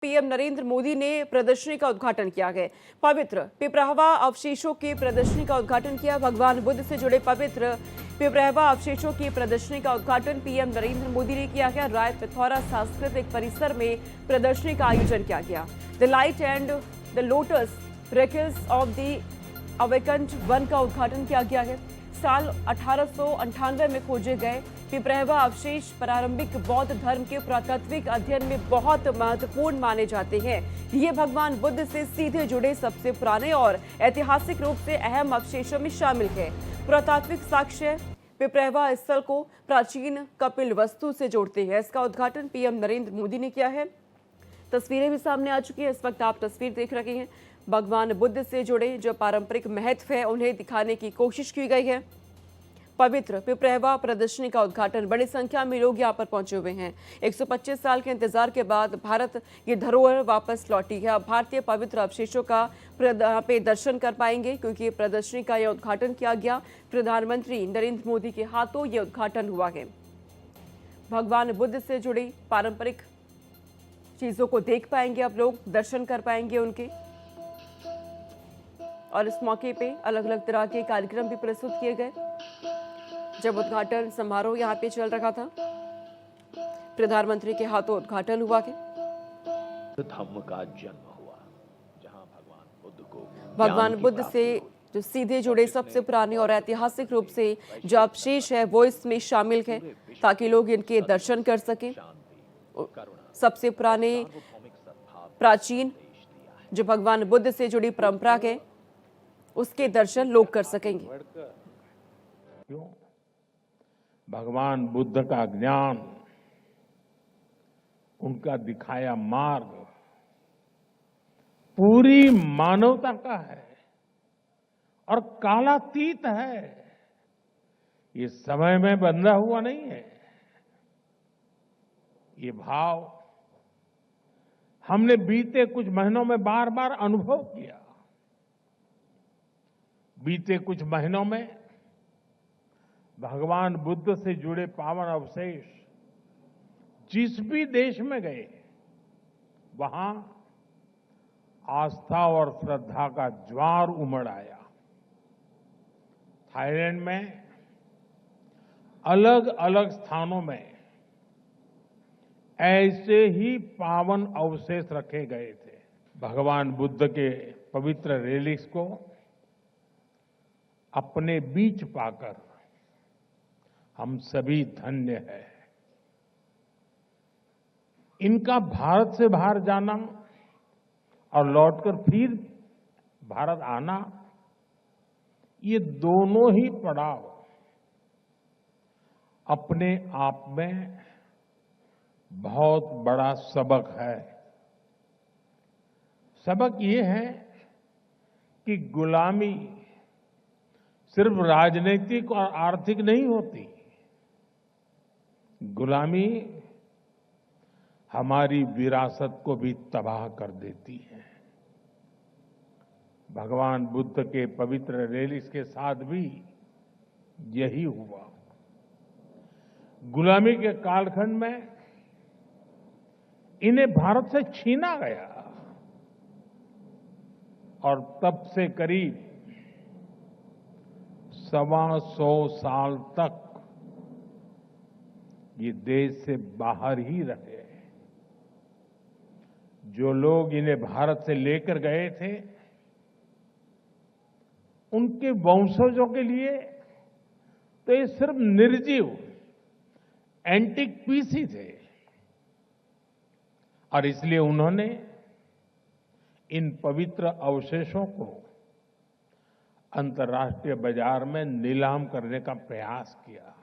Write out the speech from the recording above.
PM Narendra Modi ने प्रदर्शनी का उद्घाटन किया है। पवित्र पिपरावा अवशेषों की प्रदर्शनी का उद्घाटन किया। भगवान बुद्ध से जुड़े पवित्र पिपरावा अवशेषों की प्रदर्शनी का उद्घाटन पीएम नरेंद्र मोदी ने किया है। राय पिथौरा सांस्कृतिक परिसर में प्रदर्शनी का आयोजन किया गया। The light and the lotus relics of the awakened one का उद्घाटन किया गया है। साल 1898 में खोजे गए पिपरावा अवशेष प्रारंभिक बौद्ध धर्म के पुरातात्विक अध्ययन में बहुत महत्वपूर्ण माने जाते हैं। ये भगवान बुद्ध से सीधे जुड़े सबसे पुराने और ऐतिहासिक रूप से अहम अवशेषों में शामिल है। पुरातात्विक साक्ष्य पिपरावा स्थल को प्राचीन कपिल वस्तु से जोड़ते हैं। इसका उद्घाटन पीएम नरेंद्र मोदी ने किया है। तस्वीरें भी सामने आ चुकी हैं। इस वक्त आप तस्वीर देख रहे हैं। भगवान बुद्ध से जुड़े जो पारंपरिक महत्व है उन्हें दिखाने की कोशिश की गई है। पवित्र पिपरावा प्रदर्शनी का उद्घाटन, बड़ी संख्या में लोग यहां पर पहुंचे हुए हैं। 125 साल के इंतजार के बाद भारत ये धरोहर वापस लौटी है। अब भारतीय पवित्र अवशेषों का पे दर्शन कर पाएंगे क्योंकि प्रदर्शनी का यह उद्घाटन किया गया। प्रधानमंत्री नरेंद्र मोदी के हाथों ये उद्घाटन हुआ है। भगवान बुद्ध से जुड़ी पारंपरिक चीजों को देख पाएंगे, अब लोग दर्शन कर पाएंगे उनके। और इस मौके पे अलग अलग तरह के कार्यक्रम भी प्रस्तुत किए गए। जब उद्घाटन समारोह यहाँ पे चल रहा था, प्रधानमंत्री के हाथों उद्घाटन हुआ कि धम्म का जन्म हुआ, जहां भगवान बुद्ध से जो सीधे जुड़े सबसे पुराने और ऐतिहासिक रूप से जो अवशेष है वो इसमें शामिल है ताकि लोग इनके दर्शन कर सकें। सबसे पुराने प्राचीन जो भगवान बुद्ध से जुड़ी परंपरा है उसके दर्शन लोग कर सकेंगे। क्यों? भगवान बुद्ध का ज्ञान, उनका दिखाया मार्ग पूरी मानवता का है और कालातीत है। ये समय में बंधा हुआ नहीं है। ये भाव हमने बीते कुछ महीनों में बार बार अनुभव किया। बीते कुछ महीनों में भगवान बुद्ध से जुड़े पावन अवशेष जिस भी देश में गए वहां आस्था और श्रद्धा का ज्वार उमड़ आया। थाईलैंड में अलग अलग स्थानों में ऐसे ही पावन अवशेष रखे गए थे। भगवान बुद्ध के पवित्र रेलिक्स को अपने बीच पाकर हम सभी धन्य हैं। इनका भारत से बाहर जाना और लौटकर फिर भारत आना, ये दोनों ही पड़ाव अपने आप में बहुत बड़ा सबक है। सबक ये है कि गुलामी सिर्फ राजनीतिक और आर्थिक नहीं होती। गुलामी हमारी विरासत को भी तबाह कर देती है। भगवान बुद्ध के पवित्र रेलिक्स के साथ भी यही हुआ। गुलामी के कालखंड में इन्हें भारत से छीना गया और तब से करीब 125 साल तक ये देश से बाहर ही रहे। जो लोग इन्हें भारत से लेकर गए थे उनके वंशजों के लिए तो ये सिर्फ निर्जीव एंटिक पीस ही थे और इसलिए उन्होंने इन पवित्र अवशेषों को अंतर्राष्ट्रीय बाजार में नीलाम करने का प्रयास किया।